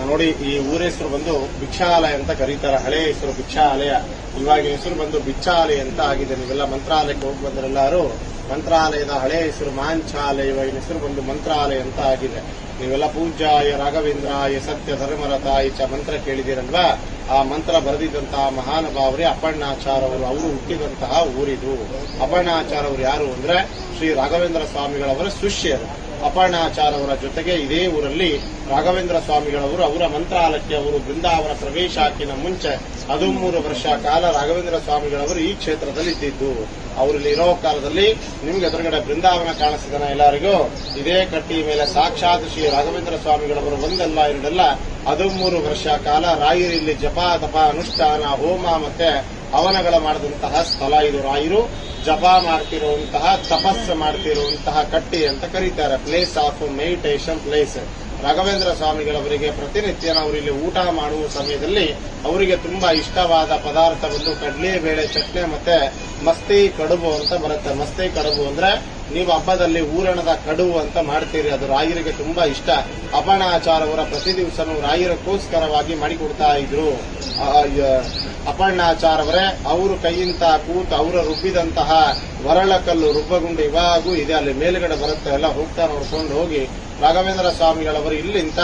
ನೋಡಿ, ಈ ಊರ ಹೆಸರು ಬಂದು ಭಿಕ್ಷಾಲಯ ಅಂತ ಕರೀತಾರೆ. ಹಳೆ ಹೆಸರು ಭಿಕ್ಷಾಲಯ, ಇವಾಗಿನ ಹೆಸರು ಬಂದು ಬಿಚ್ಚಾಲಯ ಅಂತ ಆಗಿದೆ. ನೀವೆಲ್ಲ ಮಂತ್ರಾಲಯಕ್ಕೆ ಹೋಗಿ ಬಂದ್ರೆಲ್ಲಾರು ಮಂತ್ರಾಲಯದ ಹಳೆ ಹೆಸರು ಮಾಂಚಾಲಯ, ಇವಾಗಿನ ಹೆಸರು ಬಂದು ಮಂತ್ರಾಲಯ ಅಂತ ಆಗಿದೆ. ನೀವೆಲ್ಲ ಪೂಜ್ಯಾಯ ರಾಘವೇಂದ್ರಾಯ ಸತ್ಯ ಧರ್ಮರತಾಯ ಚ ಮಂತ್ರ ಕೇಳಿದಿರಲ್ವಾ? ಆ ಮಂತ್ರ ಬರೆದಿದ್ದಂತಹ ಮಹಾನುಭಾವರೇ ಅಪ್ಪಣ್ಣಾಚಾರ ಅವರು ಹುಟ್ಟಿದಂತಹ ಊರಿದು. ಅಪ್ಪಣ್ಣಾಚಾರ ಅವರು ಯಾರು ಅಂದ್ರೆ ಶ್ರೀ ರಾಘವೇಂದ್ರ ಸ್ವಾಮಿಗಳವರ ಶಿಷ್ಯರು. ಅಪ್ಪಣ್ಣಾಚಾರ ಅವರ ಜೊತೆಗೆ ಇದೇ ಊರಲ್ಲಿ ರಾಘವೇಂದ್ರ ಸ್ವಾಮಿಗಳವರು ಅವರ ಮಂತ್ರಾಲಯಕ್ಕೆ ಅವರು ಬೃಂದಾವನ ಪ್ರವೇಶ ಹಾಕಿನ ಮುಂಚೆ 13 ವರ್ಷ ಕಾಲ ರಾಘವೇಂದ್ರ ಸ್ವಾಮಿಗಳವರು ಈ ಕ್ಷೇತ್ರದಲ್ಲಿ ಇದ್ದಿದ್ದು. ಅವರಲ್ಲಿ ಇರೋ ಕಾಲದಲ್ಲಿ ನಿಮ್ಗೆ ಎದುರುಗಡೆ ಬೃಂದಾವನ ಕಾಣಿಸಿದನ ಎಲ್ಲರಿಗೂ? ಇದೇ ಕಟ್ಟಿ ಮೇಲೆ ಸಾಕ್ಷಾತ್ ಶ್ರೀ ರಾಘವೇಂದ್ರ ಸ್ವಾಮಿಗಳವರು ಒಂದಲ್ಲ ಎರಡಲ್ಲ 13 ವರ್ಷ ಕಾಲ ರಾಯರಲ್ಲಿ ಜಪ ತಪ ಅನುಷ್ಠಾನ ಹೋಮ ಮತ್ತೆ ಹವನಗಳ ಮಾಡಿದಂತಹ ಸ್ಥಳ ಇದು. ರಾಯರು ಜಪ ಮಾಡ್ತಿರುವಂತಹ ತಪಸ್ಸು ಮಾಡ್ತಿರುವಂತಹ ಕಟ್ಟಿ ಅಂತ ಕರೀತಾರೆ. Place of meditation place. Raghavendra ಸ್ವಾಮಿಗಳವರಿಗೆ ಪ್ರತಿನಿತ್ಯ ನಾವು ಇಲ್ಲಿ ಊಟ ಮಾಡುವ ಸಮಯದಲ್ಲಿ ಅವರಿಗೆ ತುಂಬಾ ಇಷ್ಟವಾದ ಪದಾರ್ಥ ಬಂದು ಕಡಲೆಬೇಳೆ ಚಟ್ನಿ ಮತ್ತೆ ಮಸ್ತಿ ಕಡುಬು ಅಂತ ಬರುತ್ತೆ. ಮಸ್ತಿ ಕಡುಬು ಅಂದ್ರೆ ನೀವು ಹಬ್ಬದಲ್ಲಿ ಊರಣದ ಕಡುಬು ಅಂತ ಮಾಡ್ತೀರಿ, ಅದು ರಾಯರಿಗೆ ತುಂಬಾ ಇಷ್ಟ. ಅಪ್ಪಣ್ಣಾಚಾರ ಅವರ ಪ್ರತಿ ದಿವಸನೂ ರಾಯರಕ್ಕೋಸ್ಕರವಾಗಿ ಮಾಡಿಕೊಡ್ತಾ ಇದ್ರು. ಅಪ್ಪಣ್ಣಾಚಾರ ಅವರೇ ಅವರು ಕೈಯಿಂದ ಕೂತು ಅವರ ರುಬ್ಬಿದಂತಹ ವರಳಕಲ್ಲು ರುಬ್ಬಗುಂಡು ಇವಾಗೂ ಇದೆ, ಅಲ್ಲಿ ಮೇಲ್ಗಡೆ ಬರುತ್ತೆ. ಎಲ್ಲ ಹೋಗ್ತಾ ನೋಡ್ಕೊಂಡು ಹೋಗಿ ರಾಘವೇಂದ್ರ ಸ್ವಾಮಿಗಳವರು ಇಲ್ಲಿಂದ